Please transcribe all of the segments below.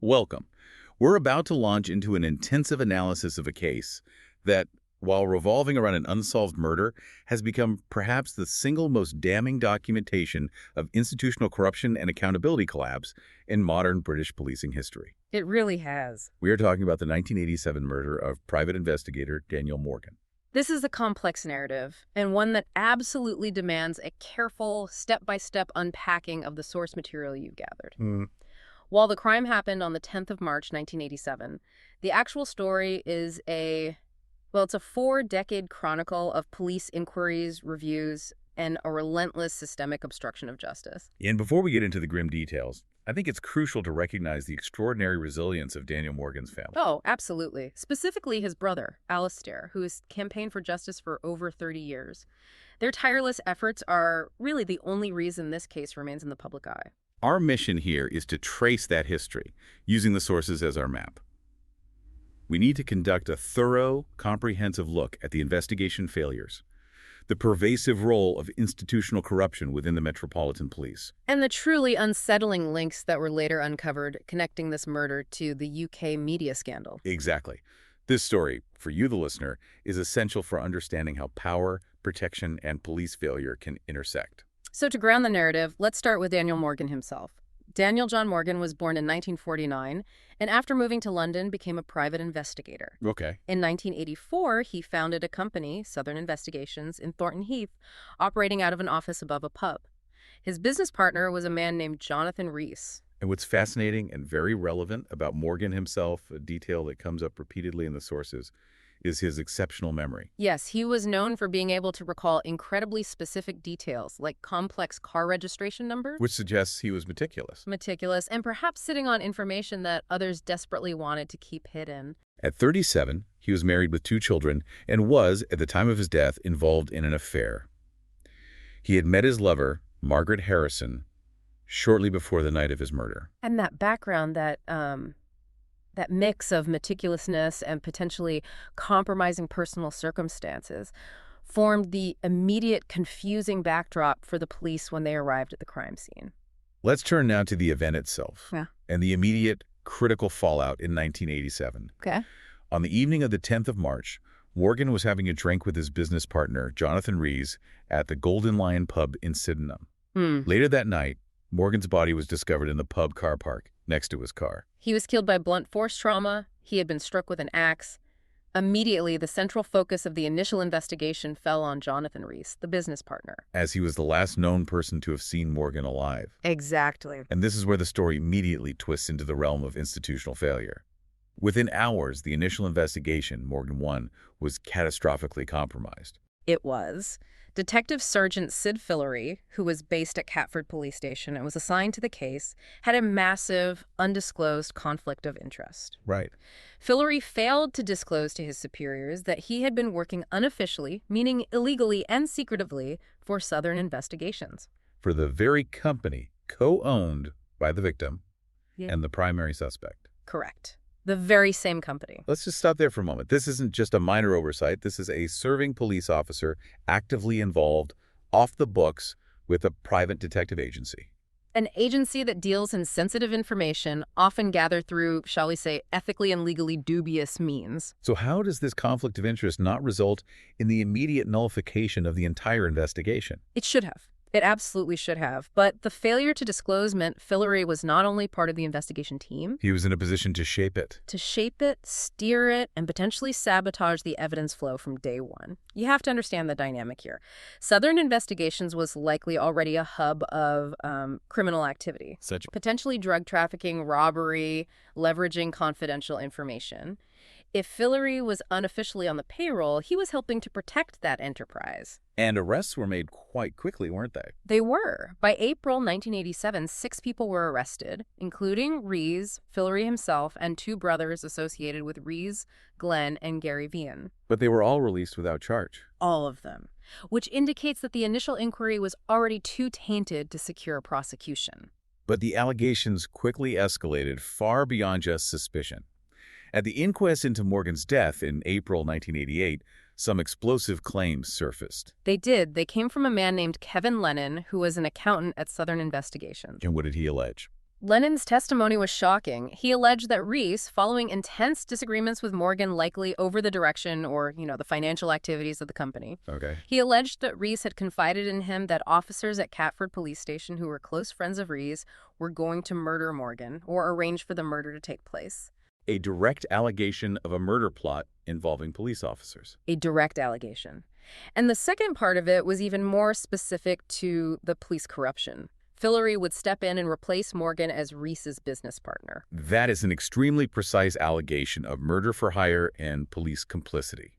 Welcome. We're about to launch into an intensive analysis of a case that, while revolving around an unsolved murder, has become perhaps the single most damning documentation of institutional corruption and accountability collapse in modern British policing history. It really has. We are talking about the 1987 murder of private investigator Daniel Morgan. This is a complex narrative, and one that absolutely demands a careful, step-by-step unpacking of the source material you've gathered. While the crime happened on the 10th of March, 1987, the actual story is it's a 4-decade chronicle of police inquiries, reviews, and a relentless systemic obstruction of justice. And before we get into the grim details, I think it's crucial to recognize the extraordinary resilience of Daniel Morgan's family. Oh, absolutely. Specifically his brother, Alistair, who has campaigned for justice for over 30 years. Their tireless efforts are really the only reason this case remains in the public eye. Our mission here is to trace that history, using the sources as our map. We need to conduct a thorough, comprehensive look at the investigation failures, the pervasive role of institutional corruption within the Metropolitan Police, and the truly unsettling links that were later uncovered connecting this murder to the UK media scandal. Exactly. This story, for you the listener, is essential for understanding how power, protection, and police failure can intersect. So to ground the narrative, let's start with Daniel Morgan himself. Daniel John Morgan was born in 1949, and after moving to London, became a private investigator. Okay. In 1984, he founded a company, Southern Investigations, in Thornton Heath, operating out of an office above a pub. His business partner was a man named Jonathan Rees. And what's fascinating and very relevant about Morgan himself, a detail that comes up repeatedly in the sources, is his exceptional memory. Yes, he was known for being able to recall incredibly specific details, like complex car registration numbers. Which suggests he was meticulous. Meticulous, and perhaps sitting on information that others desperately wanted to keep hidden. At 37, he was married with 2 children and was, at the time of his death, involved in an affair. He had met his lover, Margaret Harrison, shortly before the night of his murder. And that background, that mix of meticulousness and potentially compromising personal circumstances formed the immediate confusing backdrop for the police when they arrived at the crime scene. Let's turn now to the event itself and the immediate critical fallout in 1987. Okay. On the evening of the 10th of March, Morgan was having a drink with his business partner, Jonathan Rees, at the Golden Lion pub in Sydenham. Later that night, Morgan's body was discovered in the pub car park next to his car. He was killed by blunt force trauma. He had been struck with an axe. Immediately, the central focus of the initial investigation fell on Jonathan Rees, the business partner. As he was the last known person to have seen Morgan alive. Exactly. And this is where the story immediately twists into the realm of institutional failure. Within hours, the initial investigation, Morgan 1, was catastrophically compromised. It was. Detective Sergeant Sid Fillery, who was based at Catford Police Station and was assigned to the case, had a massive, undisclosed conflict of interest. Right. Fillery failed to disclose to his superiors that he had been working unofficially, meaning illegally and secretively, for Southern Investigations. For the very company co-owned by the victim and the primary suspect. Correct. The very same company. Let's just stop there for a moment. This isn't just a minor oversight. This is a serving police officer actively involved, off the books, with a private detective agency. An agency that deals in sensitive information, often gathered through, shall we say, ethically and legally dubious means. So how does this conflict of interest not result in the immediate nullification of the entire investigation? It should have. It absolutely should have. But the failure to disclose meant Fillery was not only part of the investigation team. He was in a position to shape it. To shape it, steer it, and potentially sabotage the evidence flow from day one. You have to understand the dynamic here. Southern Investigations was likely already a hub of criminal activity. Such potentially drug trafficking, robbery, leveraging confidential information. If Fillery was unofficially on the payroll, he was helping to protect that enterprise. And arrests were made quite quickly, weren't they? They were. By April 1987, 6 people were arrested, including Rees, Fillery himself, and 2 brothers associated with Rees, Glenn, and Gary Vian. But they were all released without charge. All of them. Which indicates that the initial inquiry was already too tainted to secure a prosecution. But the allegations quickly escalated far beyond just suspicion. At the inquest into Morgan's death in April 1988, some explosive claims surfaced. They did. They came from a man named Kevin Lennon, who was an accountant at Southern Investigations. And what did he allege? Lennon's testimony was shocking. He alleged that Reese, following intense disagreements with Morgan likely over the direction or, the financial activities of the company, Okay. he alleged that Reese had confided in him that officers at Catford Police Station who were close friends of Reese were going to murder Morgan or arrange for the murder to take place. A direct allegation of a murder plot involving police officers. A direct allegation. And the second part of it was even more specific to the police corruption. Fillory would step in and replace Morgan as Reese's business partner. That is an extremely precise allegation of murder for hire and police complicity.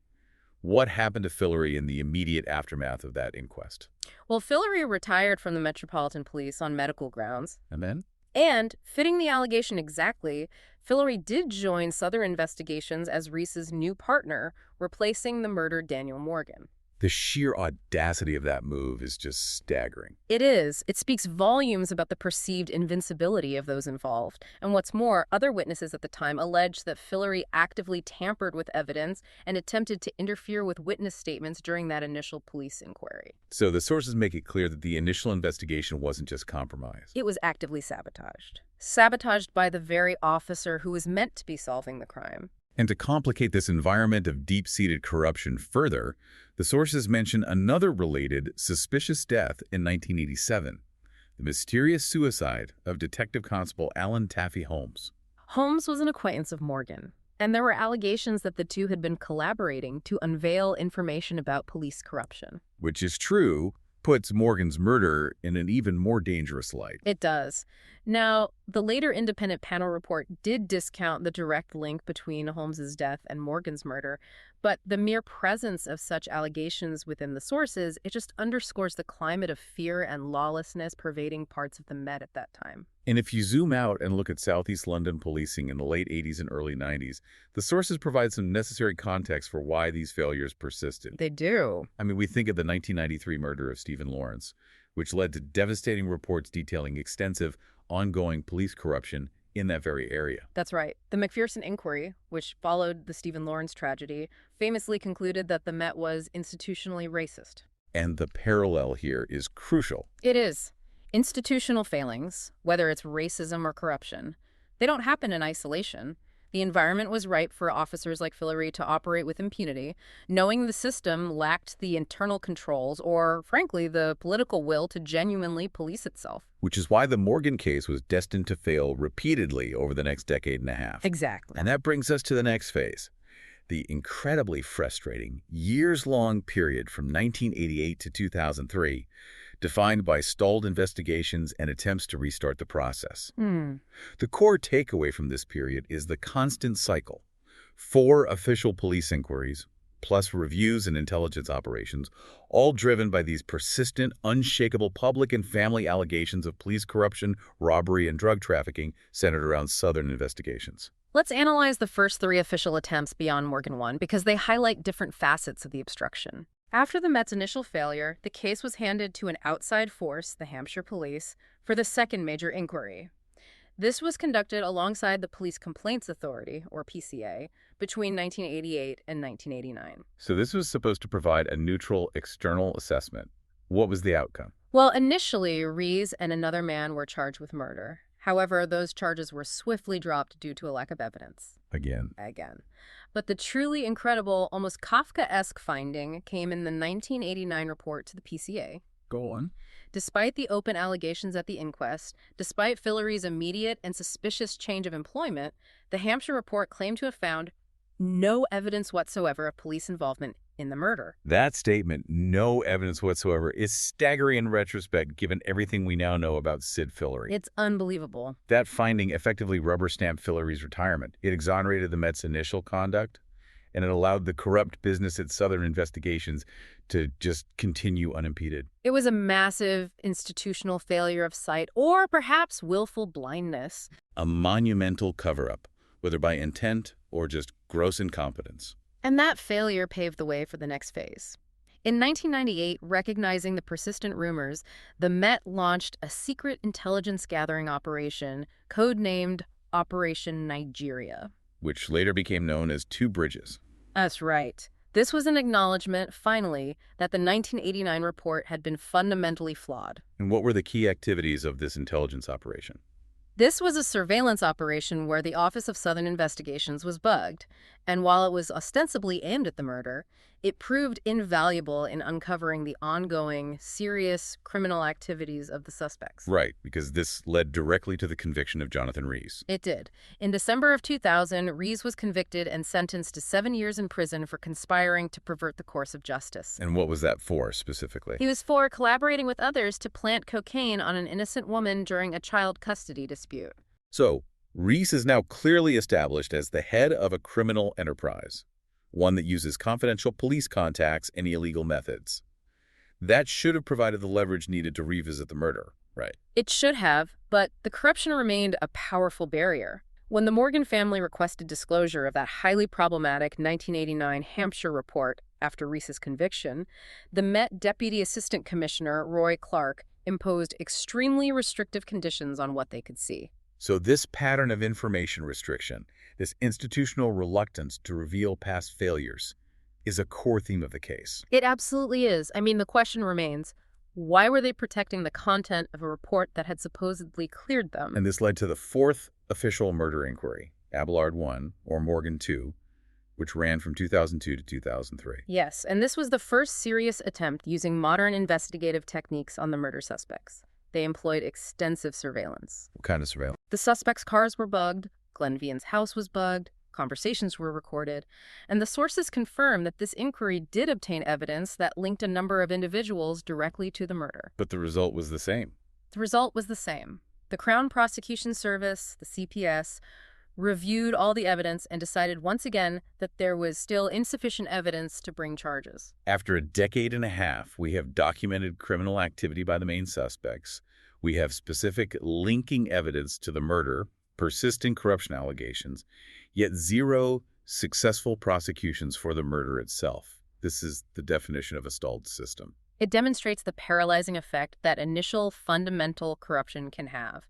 What happened to Fillory in the immediate aftermath of that inquest? Well, Fillory retired from the Metropolitan Police on medical grounds. And then? And, fitting the allegation exactly, Fillory did join Southern Investigations as Reese's new partner, replacing the murdered Daniel Morgan. The sheer audacity of that move is just staggering. It is. It speaks volumes about the perceived invincibility of those involved. And what's more, other witnesses at the time alleged that Fillory actively tampered with evidence and attempted to interfere with witness statements during that initial police inquiry. So the sources make it clear that the initial investigation wasn't just compromised. It was actively sabotaged. Sabotaged by the very officer who was meant to be solving the crime. And to complicate this environment of deep-seated corruption further, the sources mention another related, suspicious death in 1987, the mysterious suicide of Detective Constable Alan Taffy Holmes. Holmes was an acquaintance of Morgan, and there were allegations that the two had been collaborating to unveil information about police corruption. Which is true, puts Morgan's murder in an even more dangerous light. It does. Now, the later independent panel report did discount the direct link between Holmes's death and Morgan's murder, but the mere presence of such allegations within the sources, it just underscores the climate of fear and lawlessness pervading parts of the Met at that time. And if you zoom out and look at Southeast London policing in the late 80s and early 90s, the sources provide some necessary context for why these failures persisted. They do. I mean, we think of the 1993 murder of Stephen Lawrence, which led to devastating reports detailing extensive, ongoing police corruption in that very area. That's right. The McPherson inquiry, which followed the Stephen Lawrence tragedy, famously concluded that the Met was institutionally racist. And the parallel here is crucial. It is. Institutional failings, whether it's racism or corruption, they don't happen in isolation. The environment was ripe for officers like Fillory to operate with impunity, knowing the system lacked the internal controls or, frankly, the political will to genuinely police itself. Which is why the Morgan case was destined to fail repeatedly over the next decade and a half. Exactly. And that brings us to the next phase, the incredibly frustrating, years-long period from 1988 to 2003, defined by stalled investigations and attempts to restart the process. The core takeaway from this period is the constant cycle. 4 official police inquiries, plus reviews and intelligence operations, all driven by these persistent, unshakable public and family allegations of police corruption, robbery, and drug trafficking centered around Southern investigations. Let's analyze the first 3 official attempts beyond Morgan 1 because they highlight different facets of the obstruction. After the Met's initial failure, the case was handed to an outside force, the Hampshire Police, for the second major inquiry. This was conducted alongside the Police Complaints Authority, or PCA, between 1988 and 1989. So this was supposed to provide a neutral external assessment. What was the outcome? Well, initially, Rees and another man were charged with murder. However, those charges were swiftly dropped due to a lack of evidence. Again. But the truly incredible, almost Kafkaesque finding came in the 1989 report to the PCA. Go on. Despite the open allegations at the inquest, despite Fillory's immediate and suspicious change of employment, the Hampshire report claimed to have found no evidence whatsoever of police involvement in the murder. That statement, no evidence whatsoever, is staggering in retrospect given everything we now know about Sid Fillory. It's unbelievable. That finding effectively rubber-stamped Fillory's retirement. It exonerated the Met's initial conduct, and it allowed the corrupt business at Southern Investigations to just continue unimpeded. It was a massive institutional failure of sight, or perhaps willful blindness. A monumental cover-up, whether by intent or just gross incompetence. And that failure paved the way for the next phase. In 1998, recognizing the persistent rumors, the Met launched a secret intelligence gathering operation codenamed Operation Nigeria. Which later became known as Two Bridges. That's right. This was an acknowledgement, finally, that the 1989 report had been fundamentally flawed. And what were the key activities of this intelligence operation? This was a surveillance operation where the Office of Southern Investigations was bugged, and while it was ostensibly aimed at the murder, it proved invaluable in uncovering the ongoing, serious criminal activities of the suspects. Right, because this led directly to the conviction of Jonathan Rees. It did. In December of 2000, Rees was convicted and sentenced to 7 years in prison for conspiring to pervert the course of justice. And what was that for, specifically? He was for collaborating with others to plant cocaine on an innocent woman during a child custody dispute. So, Rees is now clearly established as the head of a criminal enterprise, one that uses confidential police contacts and illegal methods. That should have provided the leverage needed to revisit the murder, right? It should have, but the corruption remained a powerful barrier. When the Morgan family requested disclosure of that highly problematic 1989 Hampshire report after Rees's conviction, the Met Deputy Assistant Commissioner, Roy Clark, imposed extremely restrictive conditions on what they could see. So this pattern of information restriction, this institutional reluctance to reveal past failures, is a core theme of the case. It absolutely is. I mean, the question remains, why were they protecting the content of a report that had supposedly cleared them? And this led to the fourth official murder inquiry, Abelard 1, or Morgan 2, which ran from 2002 to 2003. Yes, and this was the first serious attempt using modern investigative techniques on the murder suspects. They employed extensive surveillance. What kind of surveillance? The suspects' cars were bugged, Glenn Vian's house was bugged, conversations were recorded, and the sources confirm that this inquiry did obtain evidence that linked a number of individuals directly to the murder. But the result was the same. The result was the same. The Crown Prosecution Service, the CPS, reviewed all the evidence and decided once again that there was still insufficient evidence to bring charges. After a decade and a half, we have documented criminal activity by the main suspects. We have specific linking evidence to the murder, persistent corruption allegations, yet zero successful prosecutions for the murder itself. This is the definition of a stalled system. It demonstrates the paralyzing effect that initial fundamental corruption can have.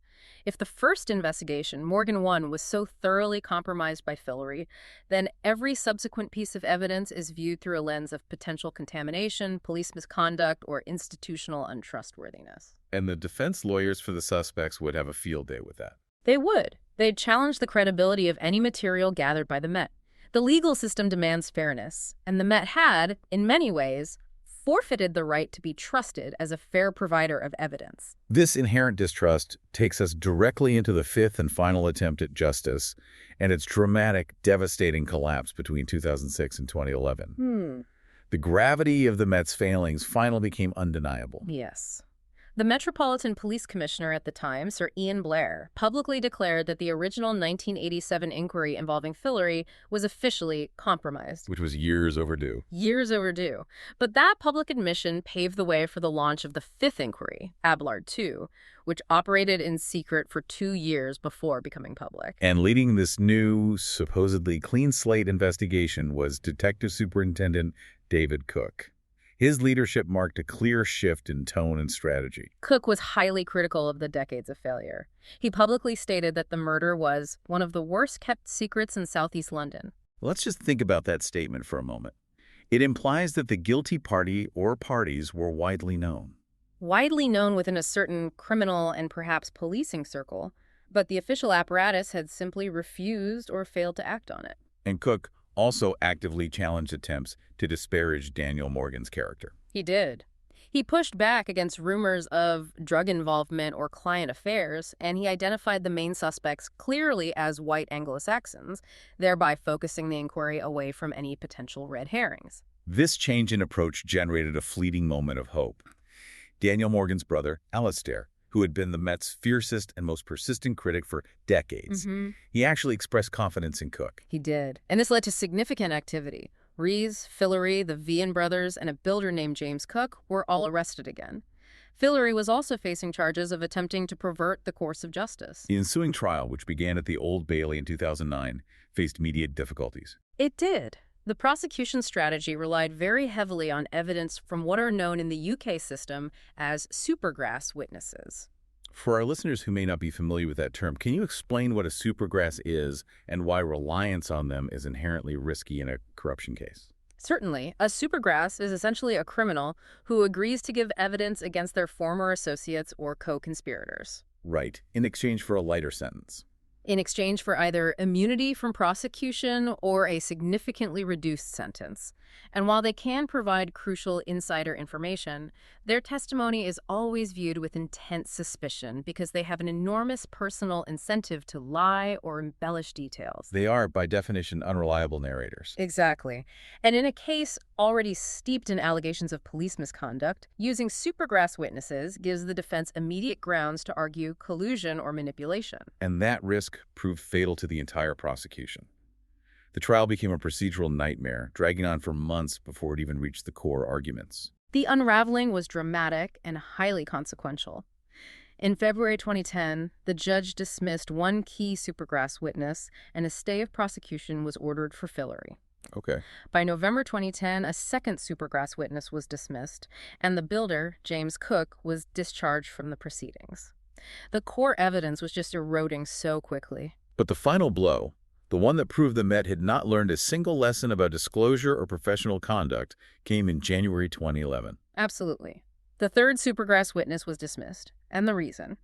If the first investigation, Morgan 1, was so thoroughly compromised by Fillory, then every subsequent piece of evidence is viewed through a lens of potential contamination, police misconduct, or institutional untrustworthiness. And the defense lawyers for the suspects would have a field day with that. They would. They'd challenge the credibility of any material gathered by the Met. The legal system demands fairness, and the Met had, in many ways, forfeited the right to be trusted as a fair provider of evidence. This inherent distrust takes us directly into the fifth and final attempt at justice and its dramatic, devastating collapse between 2006 and 2011. The gravity of the Met's failings finally became undeniable. Yes. The Metropolitan Police Commissioner at the time, Sir Ian Blair, publicly declared that the original 1987 inquiry involving Fillory was officially compromised. Which was years overdue. Years overdue. But that public admission paved the way for the launch of the fifth inquiry, Abelard 2, which operated in secret for 2 years before becoming public. And leading this new, supposedly clean slate investigation was Detective Superintendent David Cook. His leadership marked a clear shift in tone and strategy. Cook was highly critical of the decades of failure. He publicly stated that the murder was one of the worst-kept secrets in Southeast London. Let's just think about that statement for a moment. It implies that the guilty party or parties were widely known. Widely known within a certain criminal and perhaps policing circle, but the official apparatus had simply refused or failed to act on it. And Cook also actively challenged attempts to disparage Daniel Morgan's character. He did. He pushed back against rumors of drug involvement or client affairs, and he identified the main suspects clearly as white Anglo-Saxons, thereby focusing the inquiry away from any potential red herrings. This change in approach generated a fleeting moment of hope. Daniel Morgan's brother, Alastair, who had been the Met's fiercest and most persistent critic for decades, he actually expressed confidence in Cook. He did. And this led to significant activity. Rees, Fillory, the Vian brothers, and a builder named James Cook were all arrested again. Fillory was also facing charges of attempting to pervert the course of justice. The ensuing trial, which began at the Old Bailey in 2009, faced immediate difficulties. It did. The prosecution strategy relied very heavily on evidence from what are known in the UK system as supergrass witnesses. For our listeners who may not be familiar with that term, can you explain what a supergrass is and why reliance on them is inherently risky in a corruption case? Certainly. A supergrass is essentially a criminal who agrees to give evidence against their former associates or co-conspirators. Right, in exchange for a lighter sentence. In exchange for either immunity from prosecution or a significantly reduced sentence. And while they can provide crucial insider information, their testimony is always viewed with intense suspicion because they have an enormous personal incentive to lie or embellish details. They are, by definition, unreliable narrators. Exactly. And in a case already steeped in allegations of police misconduct, using supergrass witnesses gives the defense immediate grounds to argue collusion or manipulation. And that risk proved fatal to the entire prosecution. The trial became a procedural nightmare, dragging on for months before it even reached the core arguments. The unraveling was dramatic and highly consequential. In February 2010, the judge dismissed one key supergrass witness, and a stay of prosecution was ordered for Fillory. Okay. By November 2010, a second supergrass witness was dismissed, and the builder, James Cook, was discharged from the proceedings. The core evidence was just eroding so quickly. But the final blow, the one that proved the Met had not learned a single lesson about disclosure or professional conduct, came in January 2011. Absolutely. The third supergrass witness was dismissed, and the reason.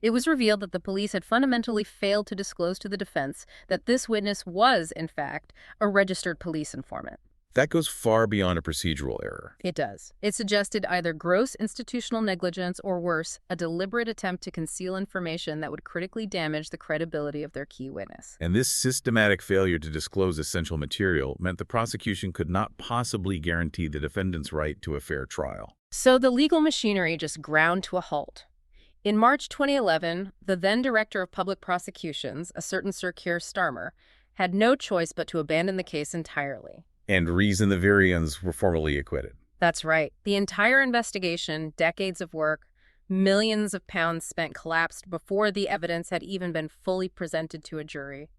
It was revealed that the police had fundamentally failed to disclose to the defense that this witness was, in fact, a registered police informant. That goes far beyond a procedural error. It does. It suggested either gross institutional negligence or worse, a deliberate attempt to conceal information that would critically damage the credibility of their key witness. And this systematic failure to disclose essential material meant the prosecution could not possibly guarantee the defendant's right to a fair trial. So the legal machinery just ground to a halt. In March 2011, the then Director of Public Prosecutions, a certain Sir Keir Starmer, had no choice but to abandon the case entirely. And Rees and the Varians were formally acquitted. That's right. The entire investigation, decades of work, millions of pounds spent collapsed before the evidence had even been fully presented to a jury.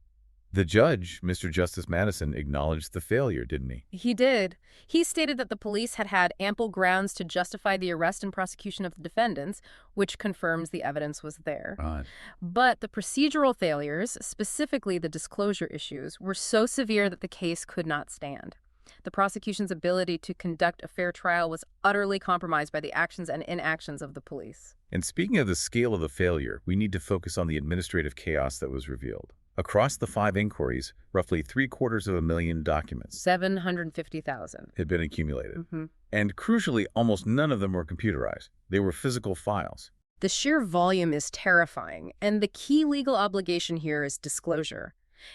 The judge, Mr. Justice Madison, acknowledged the failure, didn't he? He did. He stated that the police had had ample grounds to justify the arrest and prosecution of the defendants, which confirms the evidence was there. Right. But the procedural failures, specifically the disclosure issues, were so severe that the case could not stand. The prosecution's ability to conduct a fair trial was utterly compromised by the actions and inactions of the police. And speaking of the scale of the failure, we need to focus on the administrative chaos that was revealed. Across the 5 inquiries, roughly 750,000 documents 750,000 had been accumulated. And crucially, almost none of them were computerized. They were physical files. The sheer volume is terrifying, and the key legal obligation here is disclosure.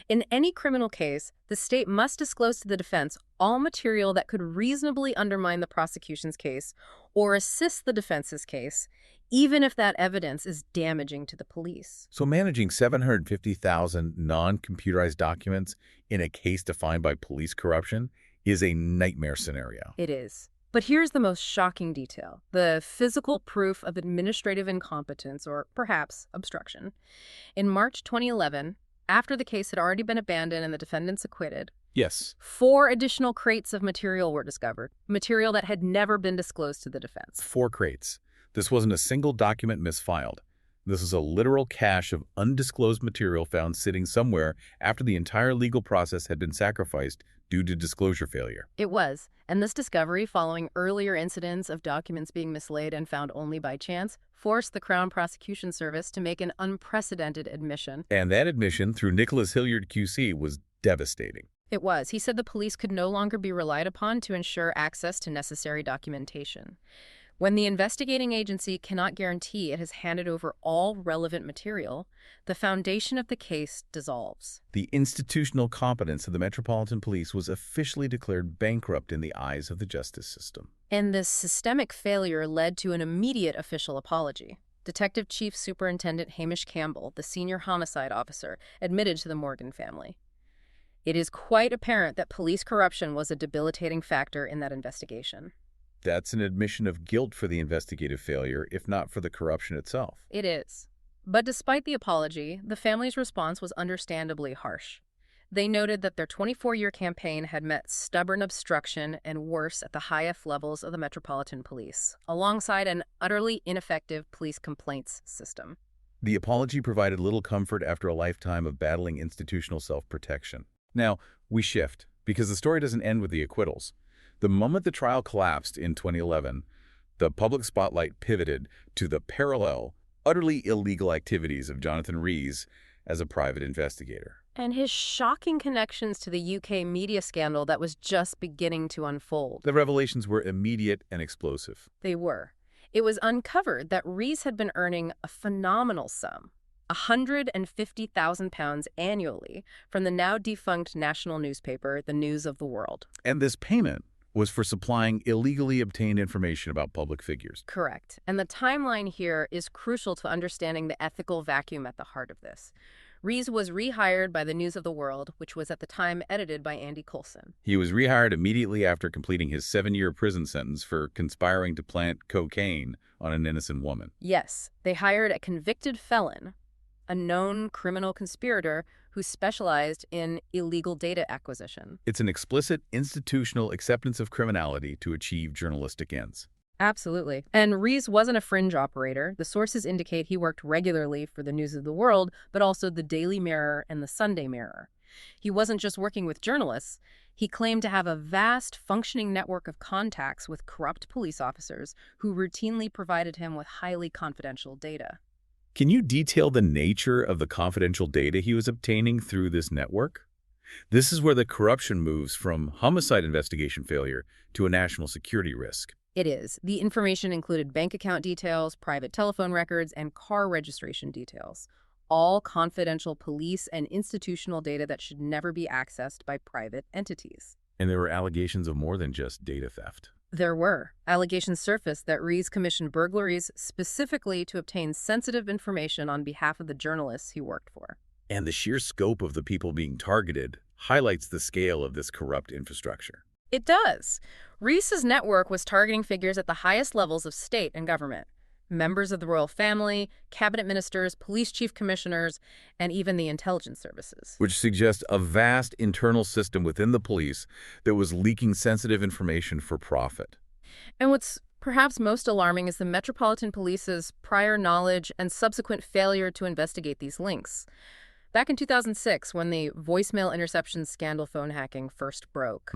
In any criminal case, the state must disclose to the defense all material that could reasonably undermine the prosecution's case or assist the defense's case, even if that evidence is damaging to the police. So managing 750,000 non-computerized documents in a case defined by police corruption is a nightmare scenario. It is. But here's the most shocking detail: the physical proof of administrative incompetence, or perhaps obstruction. In March 2011, after the case had already been abandoned and the defendants acquitted, Yes. 4 additional crates of material were discovered, material that had never been disclosed to the defense. 4 crates. This wasn't a single document misfiled. This is a literal cache of undisclosed material found sitting somewhere after the entire legal process had been sacrificed due to disclosure failure. It was, and this discovery, following earlier incidents of documents being mislaid and found only by chance, forced the Crown Prosecution Service to make an unprecedented admission. And that admission, through Nicholas Hilliard QC, was devastating. It was. He said the police could no longer be relied upon to ensure access to necessary documentation. When the investigating agency cannot guarantee it has handed over all relevant material, the foundation of the case dissolves. The institutional competence of the Metropolitan Police was officially declared bankrupt in the eyes of the justice system. And this systemic failure led to an immediate official apology. Detective Chief Superintendent Hamish Campbell, the senior homicide officer, admitted to the Morgan family. It is quite apparent that police corruption was a debilitating factor in that investigation. That's an admission of guilt for the investigative failure, if not for the corruption itself. It is. But despite the apology, the family's response was understandably harsh. They noted that their 24-year campaign had met stubborn obstruction and worse at the highest levels of the Metropolitan Police, alongside an utterly ineffective police complaints system. The apology provided little comfort after a lifetime of battling institutional self-protection. Now, we shift, because the story doesn't end with the acquittals. The moment the trial collapsed in 2011, the public spotlight pivoted to the parallel, utterly illegal activities of Jonathan Rees as a private investigator. And his shocking connections to the UK media scandal that was just beginning to unfold. The revelations were immediate and explosive. They were. It was uncovered that Rees had been earning a phenomenal sum, £150,000 annually, from the now-defunct national newspaper, The News of the World. And this payment was for supplying illegally obtained information about public figures. Correct. And the timeline here is crucial to understanding the ethical vacuum at the heart of this. Rees was rehired by The News of the World, which was at the time edited by Andy Coulson. He was rehired immediately after completing his 7-year prison sentence for conspiring to plant cocaine on an innocent woman. Yes, they hired a convicted felon, a known criminal conspirator who specialized in illegal data acquisition. It's an explicit institutional acceptance of criminality to achieve journalistic ends. Absolutely. And Rees wasn't a fringe operator. The sources indicate he worked regularly for the News of the World, but also the Daily Mirror and the Sunday Mirror. He wasn't just working with journalists. He claimed to have a vast, functioning network of contacts with corrupt police officers who routinely provided him with highly confidential data. Can you detail the nature of the confidential data he was obtaining through this network? This is where the corruption moves from homicide investigation failure to a national security risk. It is. The information included bank account details, private telephone records, and car registration details. All confidential police and institutional data that should never be accessed by private entities. And there were allegations of more than just data theft. There were. Allegations surfaced that Rees commissioned burglaries specifically to obtain sensitive information on behalf of the journalists he worked for. And the sheer scope of the people being targeted highlights the scale of this corrupt infrastructure. It does. Rees's network was targeting figures at the highest levels of state and government. Members of the royal family, cabinet ministers, police chief commissioners, and even the intelligence services. Which suggests a vast internal system within the police that was leaking sensitive information for profit. And what's perhaps most alarming is the Metropolitan Police's prior knowledge and subsequent failure to investigate these links. Back in 2006, when the voicemail interception scandal phone hacking first broke,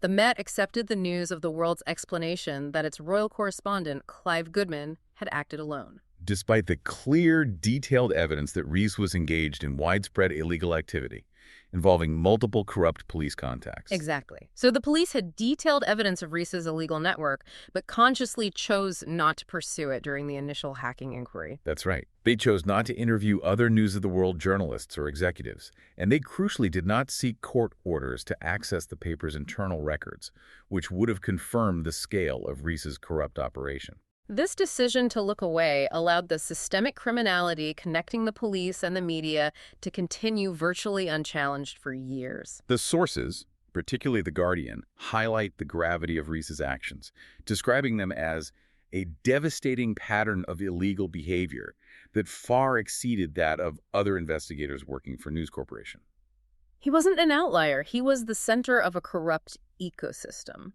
the Met accepted the News of the World's explanation that its royal correspondent, Clive Goodman, had acted alone. Despite the clear, detailed evidence that Rees was engaged in widespread illegal activity involving multiple corrupt police contacts. Exactly. So the police had detailed evidence of Rees's illegal network, but consciously chose not to pursue it during the initial hacking inquiry. That's right. They chose not to interview other News of the World journalists or executives, and they crucially did not seek court orders to access the paper's internal records, which would have confirmed the scale of Rees's corrupt operation. This decision to look away allowed the systemic criminality connecting the police and the media to continue virtually unchallenged for years. The sources, particularly The Guardian, highlight the gravity of Rees's actions, describing them as a devastating pattern of illegal behavior that far exceeded that of other investigators working for News Corporation. He wasn't an outlier. He was the center of a corrupt ecosystem.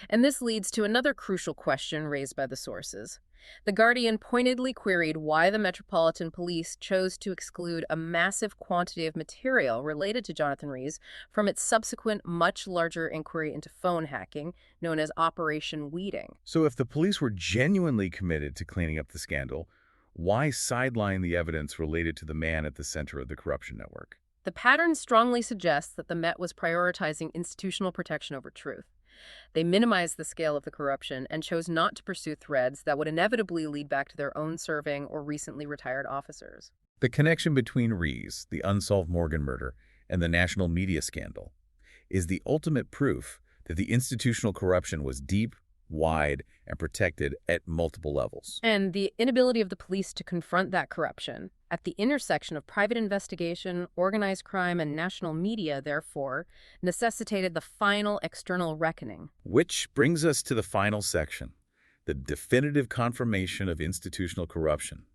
And this leads to another crucial question raised by the sources. The Guardian pointedly queried why the Metropolitan Police chose to exclude a massive quantity of material related to Jonathan Rees from its subsequent much larger inquiry into phone hacking, known as Operation Weeding. So if the police were genuinely committed to cleaning up the scandal, why sideline the evidence related to the man at the center of the corruption network? The pattern strongly suggests that the Met was prioritizing institutional protection over truth. They minimized the scale of the corruption and chose not to pursue threads that would inevitably lead back to their own serving or recently retired officers. The connection between Rees, the unsolved Morgan murder, and the national media scandal is the ultimate proof that the institutional corruption was deep, wide, and protected at multiple levels. And the inability of the police to confront that corruption at the intersection of private investigation, organized crime, and national media, therefore, necessitated the final external reckoning. Which brings us to the final section, the definitive confirmation of institutional corruption.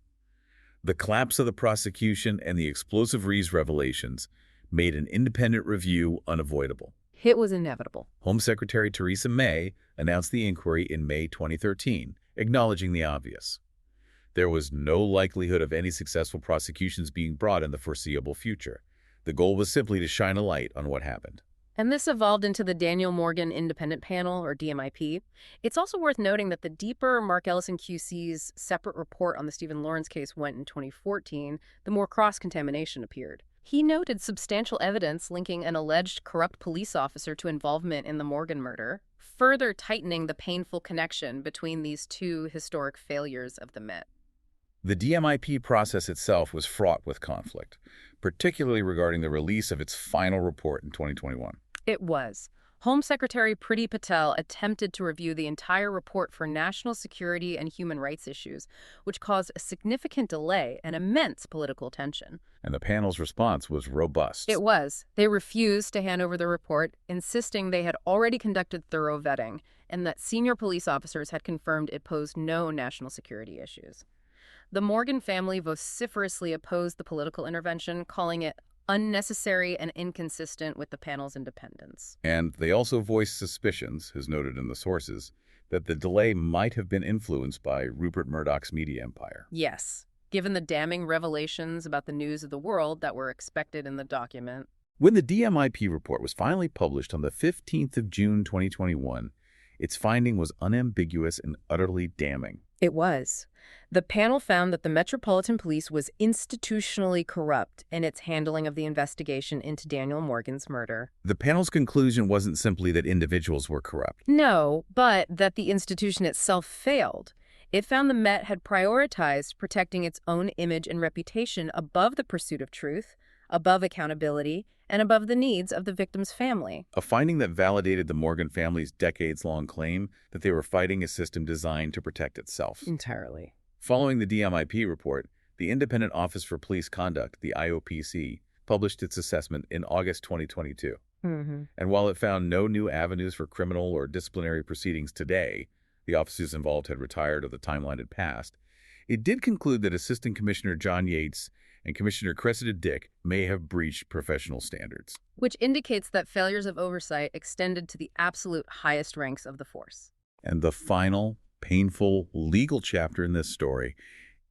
The collapse of the prosecution and the explosive Rees revelations made an independent review unavoidable. It was inevitable. Home Secretary Theresa May announced the inquiry in May 2013, acknowledging the obvious. There was no likelihood of any successful prosecutions being brought in the foreseeable future. The goal was simply to shine a light on what happened. And this evolved into the Daniel Morgan Independent Panel, or DMIP. It's also worth noting that the deeper Mark Ellison QC's separate report on the Stephen Lawrence case went in 2014, the more cross-contamination appeared. He noted substantial evidence linking an alleged corrupt police officer to involvement in the Morgan murder, further tightening the painful connection between these two historic failures of the Met. The DMIP process itself was fraught with conflict, particularly regarding the release of its final report in 2021. It was. Home Secretary Priti Patel attempted to review the entire report for national security and human rights issues, which caused a significant delay and immense political tension. And the panel's response was robust. It was. They refused to hand over the report, insisting they had already conducted thorough vetting and that senior police officers had confirmed it posed no national security issues. The Morgan family vociferously opposed the political intervention, calling it unnecessary and inconsistent with the panel's independence. And they also voiced suspicions, as noted in the sources, that the delay might have been influenced by Rupert Murdoch's media empire. Yes, given the damning revelations about the news of the world that were expected in the document. When the DMIP report was finally published on the 15th of June 2021, its finding was unambiguous and utterly damning. It was. The panel found that the Metropolitan Police was institutionally corrupt in its handling of the investigation into Daniel Morgan's murder. The panel's conclusion wasn't simply that individuals were corrupt. No, but that the institution itself failed. It found the Met had prioritized protecting its own image and reputation above the pursuit of truth, above accountability, and above the needs of the victim's family. A finding that validated the Morgan family's decades-long claim that they were fighting a system designed to protect itself. Entirely. Following the DMIP report, the Independent Office for Police Conduct, the IOPC, published its assessment in August 2022. And while it found no new avenues for criminal or disciplinary proceedings today, the officers involved had retired or the timeline had passed, it did conclude that Assistant Commissioner John Yates and Commissioner Cressida Dick may have breached professional standards. Which indicates that failures of oversight extended to the absolute highest ranks of the force. And the final, painful legal chapter in this story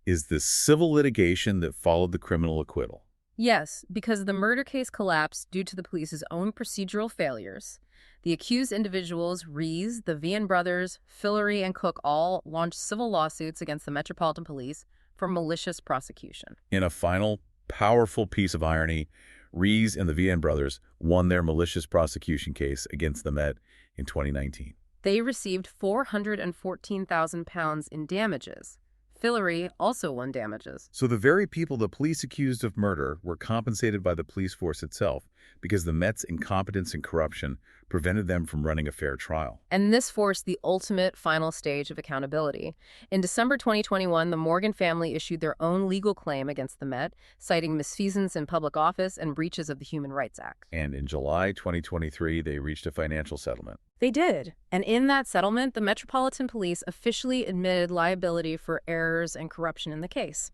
is the civil litigation that followed the criminal acquittal. Yes, because the murder case collapsed due to the police's own procedural failures. The accused individuals, Rees, the Vian brothers, Fillery, and Cook all launched civil lawsuits against the Metropolitan Police for malicious prosecution. In a final, powerful piece of irony, Rees and the Vian brothers won their malicious prosecution case against the Met in 2019. They received £414,000 in damages. Fillery also won damages. So the very people the police accused of murder were compensated by the police force itself because the Met's incompetence and corruption prevented them from running a fair trial. And this forced the ultimate final stage of accountability. In December 2021, the Morgan family issued their own legal claim against the Met, citing misfeasance in public office and breaches of the Human Rights Act. And in July 2023, they reached a financial settlement. They did. And in that settlement, the Metropolitan Police officially admitted liability for errors and corruption in the case.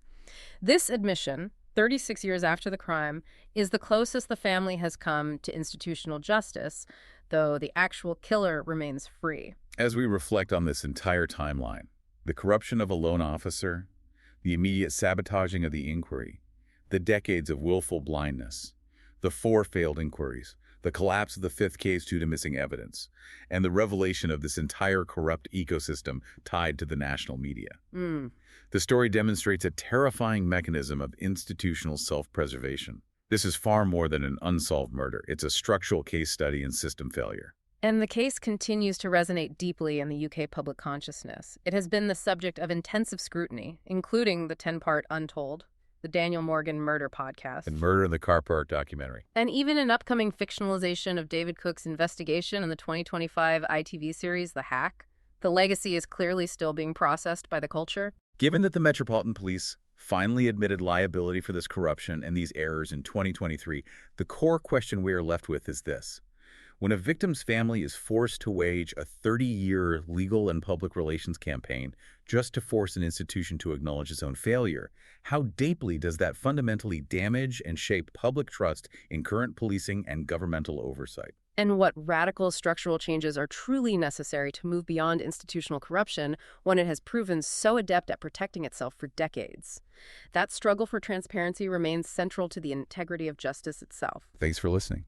This admission, 36 years after the crime, is the closest the family has come to institutional justice, though the actual killer remains free. As we reflect on this entire timeline, the corruption of a lone officer, the immediate sabotaging of the inquiry, the decades of willful blindness, the 4 failed inquiries, the collapse of the 5th case due to missing evidence, and the revelation of this entire corrupt ecosystem tied to the national media. The story demonstrates a terrifying mechanism of institutional self-preservation. This is far more than an unsolved murder. It's a structural case study in system failure. And the case continues to resonate deeply in the UK public consciousness. It has been the subject of intensive scrutiny, including the 10-part Untold, the Daniel Morgan Murder podcast, And Murder in the Car Park documentary. and even an upcoming fictionalization of David Cook's investigation in the 2025 ITV series, The Hack. The legacy is clearly still being processed by the culture. Given that the Metropolitan Police finally admitted liability for this corruption and these errors in 2023, the core question we are left with is this. When a victim's family is forced to wage a 30-year legal and public relations campaign just to force an institution to acknowledge its own failure, how deeply does that fundamentally damage and shape public trust in current policing and governmental oversight? And what radical structural changes are truly necessary to move beyond institutional corruption when it has proven so adept at protecting itself for decades? That struggle for transparency remains central to the integrity of justice itself. Thanks for listening.